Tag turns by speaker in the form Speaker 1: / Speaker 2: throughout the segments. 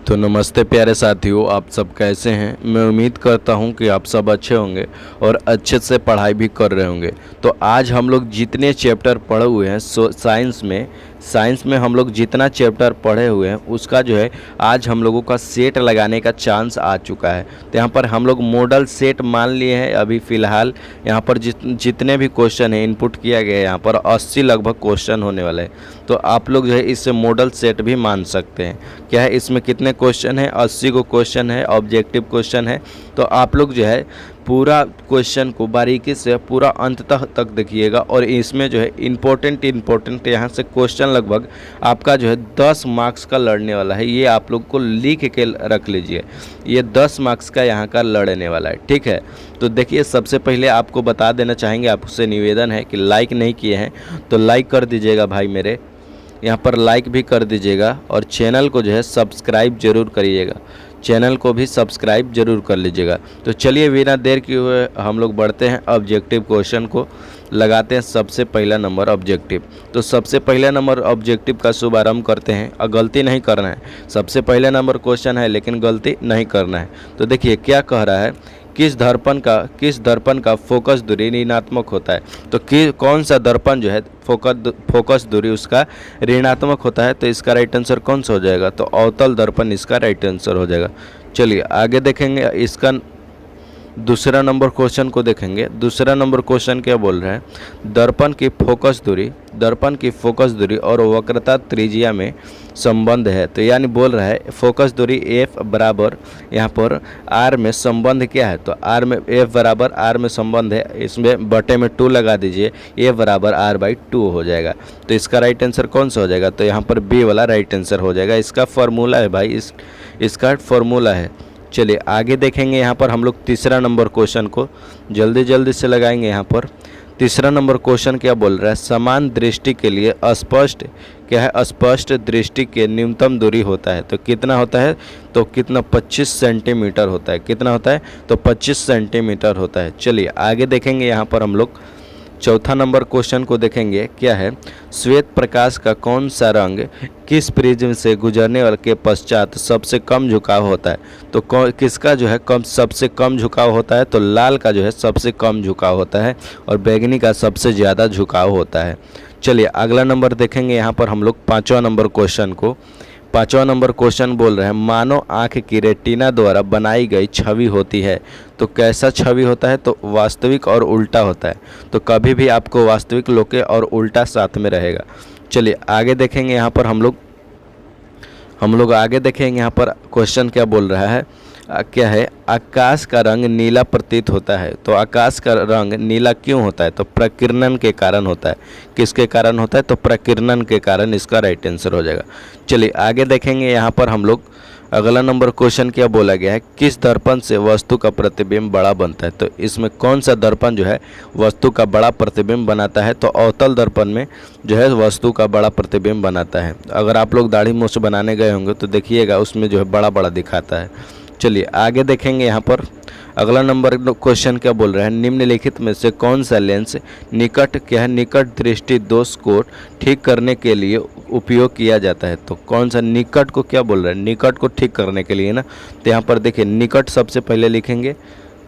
Speaker 1: तो नमस्ते प्यारे साथियों, आप सब कैसे हैं। मैं उम्मीद करता हूं कि आप सब अच्छे होंगे और अच्छे से पढ़ाई भी कर रहे होंगे। तो आज हम लोग जितने चैप्टर पढ़े हुए हैं साइंस में हम लोग जितना चैप्टर पढ़े हुए हैं उसका जो है आज हम लोगों का सेट लगाने का चांस आ चुका है। तो यहाँ पर हम लोग मॉडल सेट मान लिए हैं। अभी फ़िलहाल यहाँ पर जितने भी क्वेश्चन हैं इनपुट किया गया है, यहाँ पर 80 लगभग क्वेश्चन होने वाले हैं। तो आप लोग जो है इससे मॉडल सेट भी मान सकते हैं। क्या है, इसमें कितने क्वेश्चन है? 80 को क्वेश्चन है, ऑब्जेक्टिव क्वेश्चन है। तो आप लोग जो है पूरा क्वेश्चन को बारीकी से पूरा अंत तक देखिएगा और इसमें जो है इम्पोर्टेंट यहाँ से क्वेश्चन लगभग आपका जो है 10 मार्क्स का लड़ने वाला है। ये आप लोग को लिख के रख लीजिए, ये 10 मार्क्स का यहाँ का लड़ने वाला है। ठीक है, तो देखिए सबसे पहले आपको बता देना चाहेंगे, आपसे निवेदन है कि लाइक नहीं किए हैं तो लाइक कर दीजिएगा भाई मेरे, यहाँ पर लाइक भी कर दीजिएगा और चैनल को जो है सब्सक्राइब जरूर करिएगा, चैनल को भी सब्सक्राइब जरूर कर लीजिएगा। तो चलिए बिना देर किए हुए हम लोग बढ़ते हैं ऑब्जेक्टिव क्वेश्चन को, लगाते हैं सबसे पहला नंबर ऑब्जेक्टिव। तो सबसे पहला नंबर ऑब्जेक्टिव का शुभारंभ करते हैं और गलती नहीं करना है। सबसे पहला नंबर क्वेश्चन है लेकिन गलती नहीं करना है। तो देखिए क्या कह रहा है, किस दर्पण का फोकस दूरी ऋणात्मक होता है। तो कौन सा दर्पण जो है फोकस दूरी उसका ऋणात्मक होता है। तो इसका राइट आंसर कौन सा हो जाएगा? तो अवतल दर्पण इसका राइट आंसर हो जाएगा। चलिए आगे देखेंगे, इसका दूसरा नंबर क्वेश्चन को देखेंगे। दूसरा नंबर क्वेश्चन क्या बोल रहा है, दर्पण की फोकस दूरी और वक्रता त्रिज्या में संबंध है। तो यानी बोल रहा है फोकस दूरी एफ बराबर यहाँ पर आर में संबंध क्या है। तो आर में एफ बराबर आर में संबंध है, इसमें बटे में 2 लगा दीजिए, एफ बराबर r/2 हो जाएगा। तो इसका राइट आंसर कौन सा हो जाएगा? तो यहाँ पर बी वाला राइट आंसर हो जाएगा। इसका फॉर्मूला है भाई, इसका फॉर्मूला है। चलिए आगे देखेंगे, यहाँ पर हम लोग तीसरा नंबर क्वेश्चन को जल्दी से लगाएंगे। यहाँ पर तीसरा नंबर क्वेश्चन क्या बोल रहा है, समान दृष्टि के लिए अस्पष्ट दृष्टि के न्यूनतम दूरी होता है। तो कितना होता है? तो कितना 25 सेंटीमीटर होता है। कितना होता है? तो 25 सेंटीमीटर होता है। चलिए आगे देखेंगे, यहाँ पर हम लोग चौथा नंबर क्वेश्चन को देखेंगे। क्या है, श्वेत प्रकाश का कौन सा रंग किस प्रिज्म से गुजरने वाले के पश्चात सबसे कम झुकाव होता है। तो किसका जो है सबसे कम झुकाव होता है? तो लाल का जो है सबसे कम झुकाव होता है और बैगनी का सबसे ज़्यादा झुकाव होता है। चलिए अगला नंबर देखेंगे, यहाँ पर हम लोग पाँचवा नंबर क्वेश्चन बोल रहे हैं, मानव आँख की रेटिना द्वारा बनाई गई छवि होती है। तो कैसा छवि होता है? तो वास्तविक और उल्टा होता है। तो कभी भी आपको वास्तविक लोके और उल्टा साथ में रहेगा। चलिए आगे देखेंगे, यहाँ पर हम लोग आगे देखेंगे। यहाँ पर क्वेश्चन क्या बोल रहा है, क्या है, आकाश का रंग नीला प्रतीत होता है। तो आकाश का रंग नीला क्यों होता है? तो प्रकीर्णन के कारण होता है। किसके कारण होता है? तो प्रकीर्णन के कारण इसका राइट आंसर हो जाएगा। चलिए आगे देखेंगे, यहाँ पर हम लोग अगला नंबर क्वेश्चन क्या बोला गया है, किस दर्पण से वस्तु का प्रतिबिंब बड़ा बनता है। तो इसमें कौन सा दर्पण जो है वस्तु का बड़ा प्रतिबिंब बनाता है? तो अवतल दर्पण में जो है वस्तु का बड़ा प्रतिबिंब बनाता है। अगर आप लोग दाढ़ी मूंछ बनाने गए होंगे तो देखिएगा उसमें जो है बड़ा बड़ा दिखाता है। चलिए आगे देखेंगे, यहाँ पर अगला नंबर क्वेश्चन क्या बोल रहा है, निम्नलिखित में से कौन सा लेंस निकट दृष्टि दोष को ठीक करने के लिए उपयोग किया जाता है। तो कौन सा निकट को क्या बोल रहा है, निकट को ठीक करने के लिए ना। तो यहाँ पर देखिए निकट सबसे पहले लिखेंगे,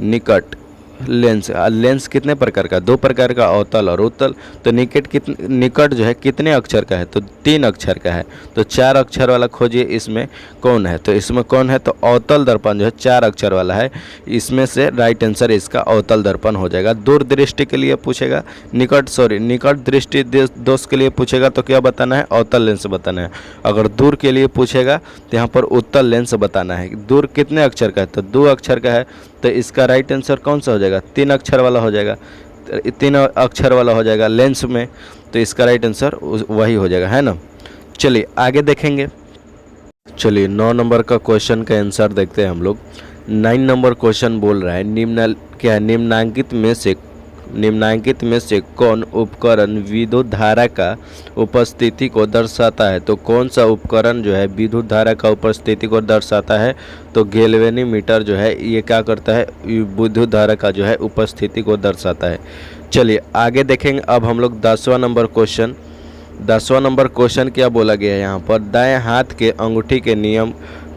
Speaker 1: निकट लेंस कितने प्रकार का? 2 प्रकार का, अवतल और उत्तल। तो निकट जो है कितने अक्षर का है? तो 3 अक्षर का है। तो 4 अक्षर वाला खोजिए, इसमें कौन है? तो इसमें कौन है? तो अवतल दर्पण जो है 4 अक्षर वाला है। इसमें से राइट आंसर इसका अवतल दर्पण हो जाएगा। दूर दृष्टि के लिए पूछेगा, निकट दृष्टि दोष के लिए पूछेगा तो क्या बताना है? अवतल लेंस बताना है। अगर दूर के लिए पूछेगा तो यहाँ पर उत्तल लेंस बताना है। दूर कितने अक्षर का है? तो 2 अक्षर का है। तो इसका राइट आंसर कौन सा हो जाएगा? 3 अक्षर वाला हो जाएगा। 3 अक्षर वाला हो जाएगा लेंस में, तो इसका राइट आंसर वही हो जाएगा, है ना। चलिए आगे देखेंगे। चलिए 9 नंबर का क्वेश्चन का आंसर देखते हैं हम लोग। 9 नंबर क्वेश्चन बोल रहा है, निम्नांकित में से कौन उपकरण विद्युत धारा का उपस्थिति को दर्शाता है। तो कौन सा उपकरण जो है विद्युत धारा का उपस्थिति को दर्शाता है? तो गैल्वेनीमीटर जो है ये क्या करता है, विद्युत धारा का जो है उपस्थिति को दर्शाता है। चलिए आगे देखेंगे, अब हम लोग 10वां नंबर क्वेश्चन क्या बोला गया है यहाँ पर, दाएं हाथ के अंगूठी के नियम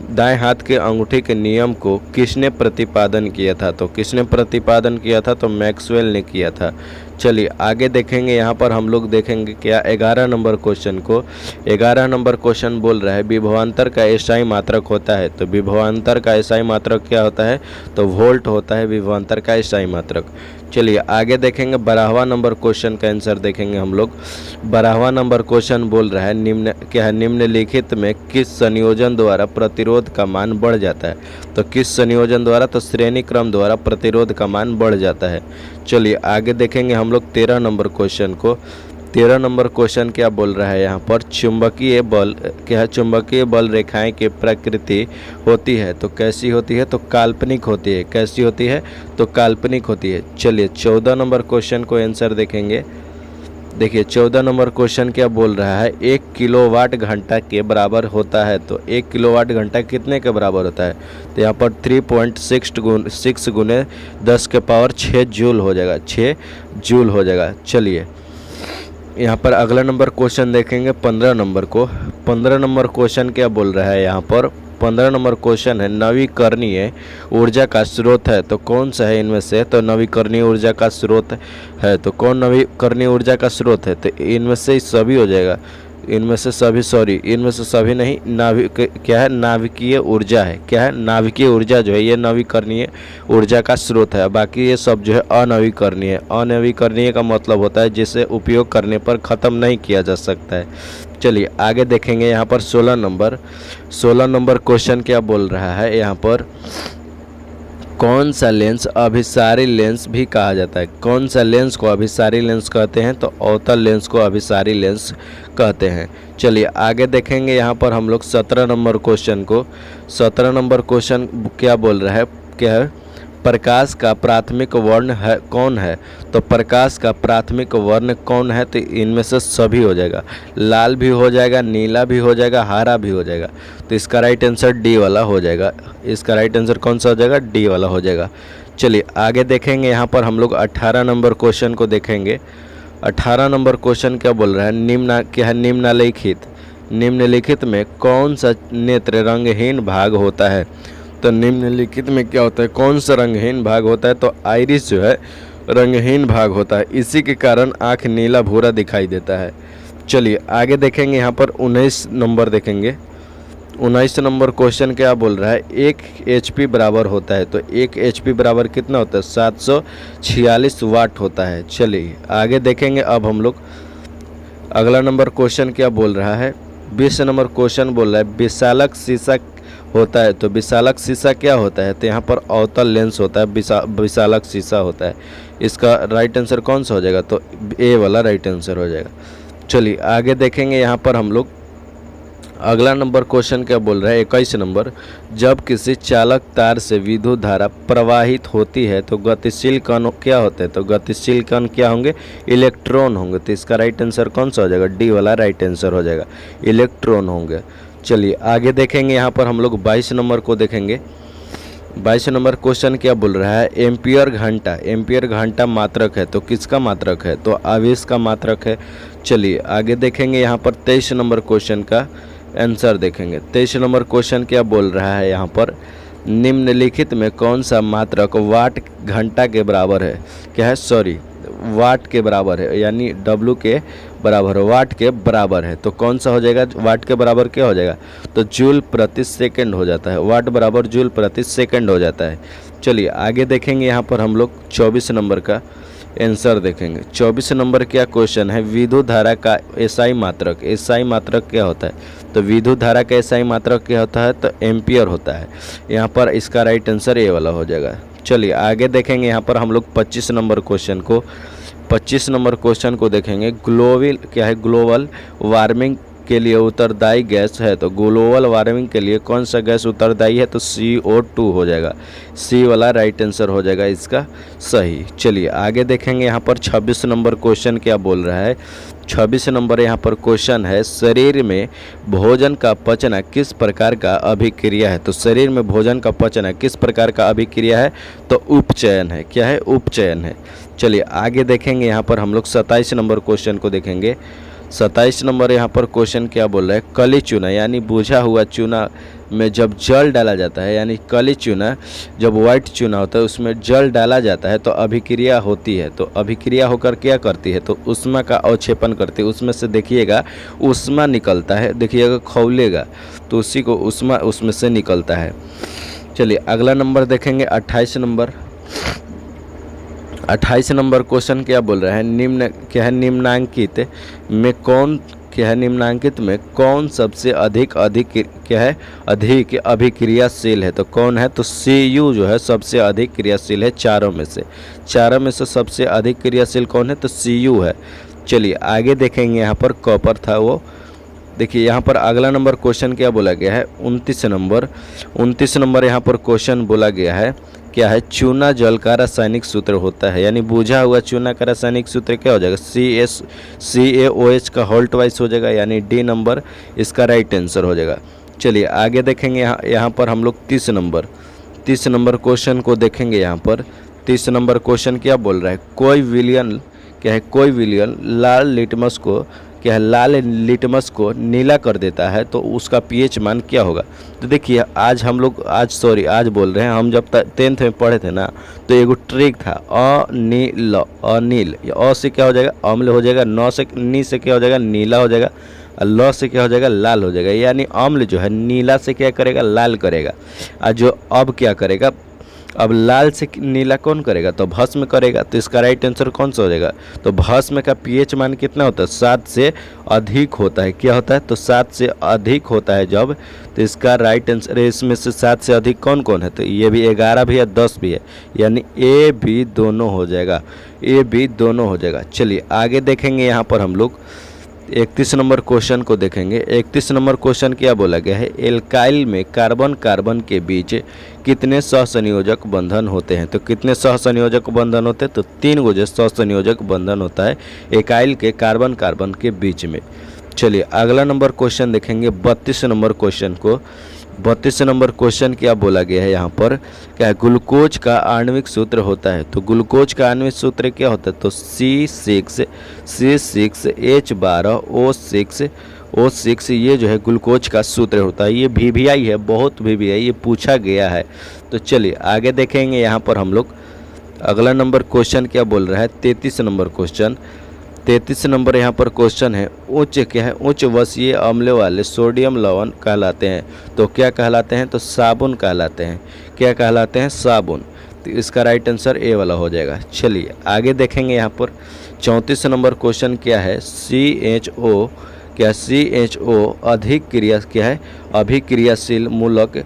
Speaker 1: दाएं हाथ के अंगूठे के नियम को किसने प्रतिपादन किया था? तो किसने प्रतिपादन किया था? तो मैक्सवेल ने किया था। चलिए आगे देखेंगे, यहाँ पर हम लोग देखेंगे क्या 11 नंबर क्वेश्चन को। 11 नंबर क्वेश्चन बोल रहा है विभवांतर का एसआई मात्रक होता है। तो विभवांतर का एसआई मात्रक क्या होता है? तो वोल्ट होता है विभवांतर का एसआई मात्रक। चलिए आगे देखेंगे 12वां नंबर क्वेश्चन का आंसर देखेंगे हम लोग। 12वां नंबर क्वेश्चन बोल रहा है निम्नलिखित में किस संयोजन द्वारा प्रतिरोध का मान बढ़ जाता है? तो किस संयोजन द्वारा? तो श्रेणी क्रम द्वारा प्रतिरोध का मान बढ़ जाता है। चलिए आगे देखेंगे हम लोग 13 नंबर क्वेश्चन को। 13 नंबर क्वेश्चन क्या बोल रहा है यहाँ पर? चुंबकीय बल क्या है? चुंबकीय बल रेखाएं की प्रकृति होती है तो कैसी होती है? तो काल्पनिक होती है। कैसी होती है? तो काल्पनिक होती है। चलिए 14 नंबर क्वेश्चन को आंसर देखेंगे। देखिए 14 नंबर क्वेश्चन क्या बोल रहा है? 1 किलोवाट घंटा के बराबर होता है। तो 1 किलोवाट घंटा कितने के बराबर होता है? तो यहाँ पर 3.6 गुने 10 के पावर 6 जूल हो जाएगा। 6 जूल हो जाएगा। चलिए यहाँ पर अगला नंबर क्वेश्चन देखेंगे 15 नंबर को। 15 नंबर क्वेश्चन क्या बोल रहा है यहाँ पर? 15 नंबर क्वेश्चन है नवीकरणीय ऊर्जा का स्रोत है तो कौन सा है इनमें से? तो नवीकरणीय ऊर्जा का स्रोत है तो कौन नवीकरणीय ऊर्जा का स्रोत है? तो इनमें से सभी हो जाएगा। इनमें से सभी नहीं, क्या है? नाभिकीय ऊर्जा है। क्या है? नाभिकीय ऊर्जा जो है ये नवीकरणीय ऊर्जा का स्रोत है। बाकी ये सब जो है अनवीकरणीय है। अनवीकरणीय का मतलब होता है जिसे उपयोग करने पर ख़त्म नहीं किया जा सकता है। चलिए आगे देखेंगे यहाँ पर 16 नंबर क्वेश्चन क्या बोल रहा है यहाँ पर? कौन सा लेंस अभिसारी लेंस भी कहा जाता है? कौन सा लेंस को अभिसारी लेंस कहते हैं? तो अवतल लेंस को अभिसारी लेंस कहते हैं। चलिए आगे देखेंगे यहाँ पर हम लोग 17 नंबर क्वेश्चन को। 17 नंबर क्वेश्चन क्या बोल रहा है? क्या है? प्रकाश का प्राथमिक वर्ण है कौन है? तो प्रकाश का प्राथमिक वर्ण कौन है? तो इनमें से सभी हो जाएगा। लाल भी हो जाएगा, नीला भी हो जाएगा, हरा भी हो जाएगा। तो इसका राइट आंसर डी वाला हो जाएगा। इसका राइट आंसर कौन सा हो जाएगा? डी वाला हो जाएगा। चलिए आगे देखेंगे यहाँ पर हम लोग 18 नंबर क्वेश्चन को देखेंगे। 18 नंबर क्वेश्चन क्या बोल रहा है? निम्नलिखित में कौन सा नेत्र रंगहीन भाग होता है? तो निम्नलिखित में क्या होता है? कौन सा रंगहीन भाग होता है? तो आइरिस जो है रंगहीन भाग होता है। इसी के कारण आँख नीला भूरा दिखाई देता है। चलिए आगे देखेंगे यहाँ पर 19 नंबर देखेंगे। 19 नंबर क्वेश्चन क्या बोल रहा है? 1 HP बराबर होता है। तो 1 HP बराबर कितना होता है? 746 वाट होता है। चलिए आगे देखेंगे अब हम लोग अगला नंबर क्वेश्चन क्या बोल रहा है? 20 नंबर क्वेश्चन बोल रहा है विशालक शीशा होता है। तो विशालक शीशा क्या होता है? तो यहाँ पर अवतल लेंस होता है, विशालक शीशा होता है। इसका राइट आंसर कौन सा हो जाएगा? तो ए वाला राइट आंसर हो जाएगा। चलिए आगे देखेंगे यहाँ पर हम लोग अगला नंबर क्वेश्चन क्या बोल रहा है? 21 नंबर, जब किसी चालक तार से विद्युत धारा प्रवाहित होती है तो गतिशील कण क्या होते हैं? तो गतिशील कण क्या होंगे? इलेक्ट्रॉन होंगे। तो इसका राइट आंसर कौन सा हो जाएगा? डी वाला राइट आंसर हो जाएगा, इलेक्ट्रॉन होंगे। चलिए आगे देखेंगे यहाँ पर हम लोग 22 नंबर को देखेंगे। 22 नंबर क्वेश्चन क्या बोल रहा है? एम्पियर घंटा मात्रक है। तो किसका मात्रक है? तो आवेश का मात्रक है। चलिए आगे देखेंगे यहाँ पर 23 नंबर क्वेश्चन का आंसर देखेंगे। 23 नंबर क्वेश्चन क्या बोल रहा है यहाँ पर? निम्नलिखित में कौन सा मात्रक वाट घंटा के बराबर है? क्या है? वाट के बराबर है, यानी W के बराबर है, वाट के बराबर है। तो कौन सा हो जाएगा? वाट के बराबर क्या हो जाएगा? तो जूल प्रति सेकंड हो जाता है। वाट बराबर जूल प्रति सेकंड हो जाता है। चलिए आगे देखेंगे यहाँ पर हम लोग 24 नंबर का आंसर देखेंगे। 24 नंबर क्या क्वेश्चन है? विद्युत धारा का एसआई मात्रक क्या होता है? तो विद्युत धारा का एसआई मात्रक क्या होता है? तो एम्पियर होता है। यहाँ पर इसका राइट आंसर ए वाला हो जाएगा। चलिए आगे देखेंगे यहाँ पर हम लोग 25 नंबर क्वेश्चन को। 25 नंबर क्वेश्चन को देखेंगे। ग्लोबल वार्मिंग के लिए उत्तरदायी गैस है। तो ग्लोबल वार्मिंग के लिए कौन सा गैस उत्तरदायी है? तो CO2 हो जाएगा। सी वाला राइट आंसर हो जाएगा इसका सही। चलिए आगे देखेंगे यहाँ पर 26 नंबर क्वेश्चन क्या बोल रहा है? 26 नंबर यहाँ पर क्वेश्चन है शरीर में भोजन का पचना किस प्रकार का अभिक्रिया है? तो शरीर में भोजन का पचना किस प्रकार का अभिक्रिया है? तो उपचयन है। क्या है? उपचयन है। चलिए आगे देखेंगे यहाँ पर हम लोग 27 नंबर क्वेश्चन को देखेंगे। 27 नंबर यहाँ पर क्वेश्चन क्या बोल रहा है, कली चूना यानी बुझा हुआ चूना में जब जल डाला जाता है, यानी कली चूना जब वाइट चूना होता है उसमें जल डाला जाता है तो अभिक्रिया होती है। तो अभिक्रिया होकर क्या करती है, तो ऊष्मा का अवक्षेपण करती है। उसमें से देखिएगा ऊष्मा निकलता है, देखिएगा खौलेगा तो उसी को ऊष्मा उसमें से निकलता है। चलिए अगला नंबर देखेंगे 28 नंबर। 28 नंबर क्वेश्चन क्या बोल रहा है, निम्नांकित में कौन सबसे अधिक अधिक अभिक्रियाशील है। तो कौन है, तो Cu जो है सबसे अधिक क्रियाशील है चारों में से सबसे अधिक क्रियाशील कौन है, तो Cu है। चलिए आगे देखेंगे, यहाँ पर कॉपर था वो। देखिए यहाँ पर अगला नंबर क्वेश्चन क्या बोला गया है, 29 नंबर यहाँ पर क्वेश्चन बोला गया है क्या है, चूना जल का रासायनिक सूत्र होता है, यानी बुझा हुआ चूना का रासायनिक सूत्र क्या हो जाएगा, CaOH का होल ट्वाइस हो जाएगा, यानी डी नंबर इसका राइट आंसर हो जाएगा। चलिए आगे देखेंगे, यहाँ पर हम लोग 30 नंबर क्वेश्चन को देखेंगे। यहाँ पर 30 नंबर क्वेश्चन क्या बोल रहा है, कोई विलियन लाल लिटमस को नीला कर देता है तो उसका पीएच मान क्या होगा। तो देखिए आज बोल रहे हैं, हम जब 10th में पढ़े थे ना तो एगो ट्रिक था, अनील, अ से क्या हो जाएगा अम्ल हो जाएगा, नी से क्या हो जाएगा नीला हो जाएगा, ल से क्या हो जाएगा लाल हो जाएगा। यानी अम्ल जो है नीला से क्या करेगा, लाल करेगा। और जो अब क्या करेगा, अब लाल से नीला कौन करेगा, तो भस्म करेगा। तो इसका राइट आंसर कौन सा हो जाएगा, तो भस्म का पीएच मान कितना होता है, 7 से अधिक होता है। क्या होता है, तो 7 से अधिक होता है जब, तो इसका राइट आंसर इसमें से 7 से अधिक कौन कौन है, तो ये भी 11 भी है 10 भी है, यानी ए बी दोनों हो जाएगा। चलिए आगे देखेंगे, यहाँ पर हम लोग 31 नंबर क्वेश्चन को देखेंगे। 31 नंबर क्वेश्चन क्या बोला गया है, एल्काइल में कार्बन के बीच कितने सहसंयोजक बंधन होते हैं। तो कितने सहसंयोजक बंधन होते हैं, तो 3 गो जो सहसंयोजक बंधन होता है एल्काइल के कार्बन के बीच में। चलिए अगला नंबर क्वेश्चन देखेंगे 32 नंबर क्वेश्चन को। 32 नंबर क्वेश्चन क्या बोला गया है, यहाँ पर क्या है, ग्लूकोज का आणविक सूत्र होता है। तो ग्लूकोज का आणविक सूत्र क्या होता है, तो C6H12O6 ये जो है ग्लूकोज का सूत्र होता है। ये VVI है, बहुत VVI ये पूछा गया है। तो चलिए आगे देखेंगे, यहाँ पर हम लोग अगला नंबर क्वेश्चन क्या बोल रहा है, 33 नंबर क्वेश्चन। 33 नंबर यहाँ पर क्वेश्चन है, उच्च वसीय अम्ल वाले सोडियम लवण कहलाते हैं। तो क्या कहलाते हैं, तो साबुन कहलाते हैं। क्या कहलाते हैं, साबुन। तो इसका राइट आंसर ए वाला हो जाएगा। चलिए आगे देखेंगे, यहाँ पर 34 नंबर क्वेश्चन क्या है, CHO अभिक्रियाशील मूलक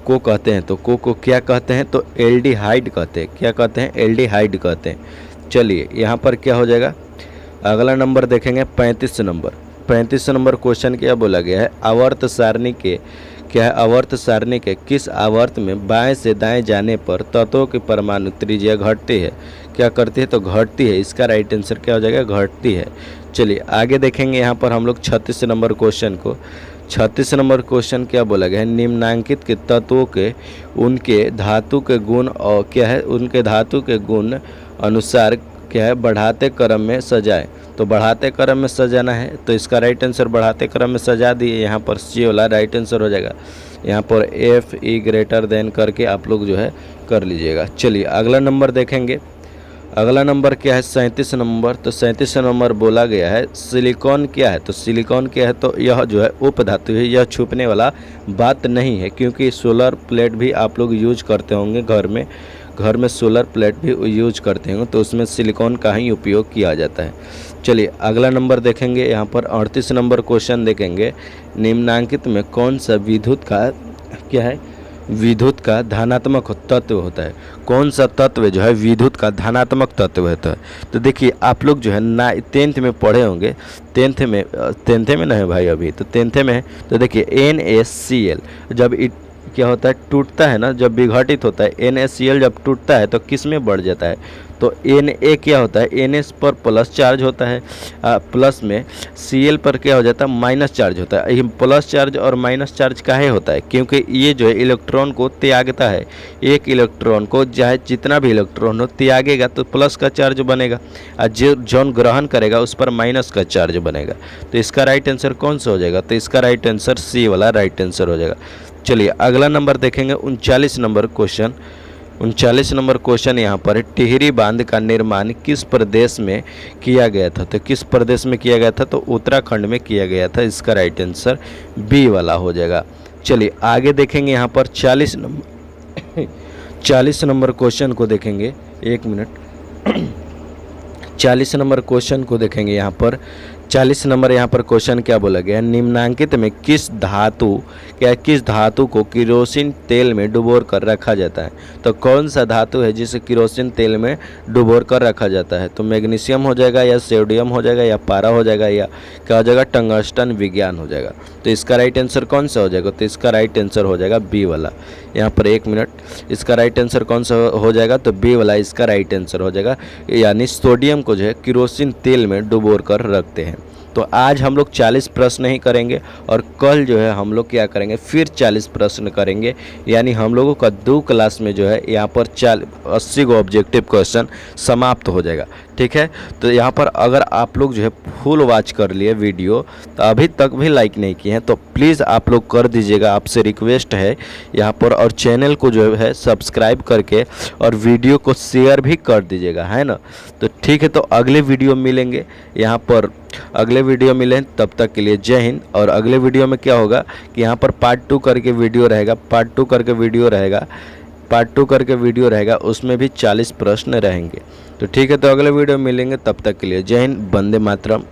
Speaker 1: को कहते हैं। तो को क्या कहते हैं, तो एल्डिहाइड कहते हैं। क्या कहते हैं, एल्डिहाइड कहते हैं। चलिए यहाँ पर क्या हो जाएगा, अगला नंबर देखेंगे 35 नंबर क्वेश्चन क्या बोला गया है, आवर्त सारणी के किस आवर्त में बाएं से दाएं जाने पर तत्वों की परमाणु त्रिज्या घटती है। क्या करती है, तो घटती है। इसका राइट आंसर क्या हो जाएगा, घटती है। चलिए आगे देखेंगे, यहाँ पर हम लोग 36 नंबर क्वेश्चन को। 36 नंबर क्वेश्चन क्या बोला गया है, निम्नांकित के तत्वों के उनके धातु के गुण और क्या है, उनके धातु के गुण अनुसार क्या है बढ़ाते क्रम में सजाएं। तो बढ़ाते क्रम में सजाना है, तो इसका राइट आंसर बढ़ाते क्रम में सजा दिए। यहाँ पर सी वाला राइट आंसर हो जाएगा। यहाँ पर FE ग्रेटर देन करके आप लोग जो है कर लीजिएगा। चलिए अगला नंबर देखेंगे। अगला नंबर क्या है, 37 नंबर। तो 37 नंबर बोला गया है सिलिकॉन क्या है, तो सिलिकॉन क्या है, तो यह जो है उपधातु है। यह छुपने वाला बात नहीं है, क्योंकि सोलर प्लेट भी आप लोग यूज करते होंगे घर में सोलर प्लेट भी यूज करते होंगे, तो उसमें सिलिकॉन का ही उपयोग किया जाता है। चलिए अगला नंबर देखेंगे, यहाँ पर 38 नंबर क्वेश्चन देखेंगे। निम्नांकित में कौन सा विद्युत का धनात्मक तत्व होता है। कौन सा तत्व जो है विद्युत का धनात्मक तत्व होता है। तो देखिए आप लोग जो है 10th में पढ़े होंगे, 10th में नहीं भाई, अभी तो 10th में है। तो देखिए NaCl जब क्या होता है, टूटता है ना, जब विघटित होता है NaCl जब टूटता है तो किस में बढ़ जाता है, तो Na क्या होता है, Na पर प्लस चार्ज होता है, प्लस में Cl पर क्या हो जाता है, माइनस चार्ज होता है। ये प्लस चार्ज और माइनस चार्ज काहे होता है, क्योंकि ये जो है इलेक्ट्रॉन को त्यागता है। एक इलेक्ट्रॉन को चाहे जितना भी इलेक्ट्रॉन हो त्यागेगा तो प्लस का चार्ज बनेगा, और जो जौन ग्रहण करेगा उस पर माइनस का चार्ज बनेगा। तो इसका राइट आंसर कौन सा हो जाएगा, तो इसका राइट आंसर सी वाला राइट आंसर हो जाएगा। चलिए अगला नंबर देखेंगे 39 नंबर क्वेश्चन। 39 नंबर क्वेश्चन यहाँ पर है, टिहरी बांध का निर्माण किस प्रदेश में किया गया था। तो किस प्रदेश में किया गया था, तो उत्तराखंड में किया गया था। इसका राइट आंसर बी वाला हो जाएगा। चलिए आगे देखेंगे यहाँ पर 40 नंबर क्वेश्चन को देखेंगे, एक मिनट। 40 नंबर क्वेश्चन को देखेंगे यहाँ पर। 40 नंबर यहाँ पर क्वेश्चन क्या बोला गया है, निम्नांकित में किस धातु को किरोसिन तेल में डुबोर कर रखा जाता है। तो कौन सा धातु है जिसे किरोसिन तेल में डुबोर कर रखा जाता है। तो मैग्नीशियम हो जाएगा, या सोडियम हो जाएगा, या पारा हो जाएगा, या क्या हो जाएगा, टंगस्टन विज्ञान हो जाएगा। तो इसका राइट आंसर कौन सा हो जाएगा, तो इसका राइट आंसर हो जाएगा बी वाला। यहाँ पर एक मिनट, इसका राइट आंसर कौन सा हो जाएगा, तो बी वाला इसका राइट आंसर हो जाएगा। यानी सोडियम को जो है किरोसिन तेल में डुबोर कर रखते हैं। तो आज हम लोग 40 प्रश्न ही करेंगे, और कल जो है हम लोग क्या करेंगे, फिर 40 प्रश्न करेंगे। यानी हम लोगों का 2 क्लास में जो है यहाँ पर 80 को ऑब्जेक्टिव क्वेश्चन समाप्त हो जाएगा। ठीक है, तो यहाँ पर अगर आप लोग जो है फुल वॉच कर लिए वीडियो, तो अभी तक भी लाइक नहीं किए हैं तो प्लीज़ आप लोग कर दीजिएगा, आपसे रिक्वेस्ट है यहाँ पर। और चैनल को जो है सब्सक्राइब करके और वीडियो को शेयर भी कर दीजिएगा, है ना। तो ठीक है, तो अगले वीडियो मिलेंगे यहाँ पर, अगले वीडियो मिलें, तब तक के लिए जय हिंद। और अगले वीडियो में क्या होगा कि यहाँ पर पार्ट 2 करके वीडियो रहेगा, पार्ट 2 करके वीडियो रहेगा, उसमें भी 40 प्रश्न रहेंगे। तो ठीक है, तो अगले वीडियो में मिलेंगे, तब तक के लिए जय हिंद, वंदे मातरम।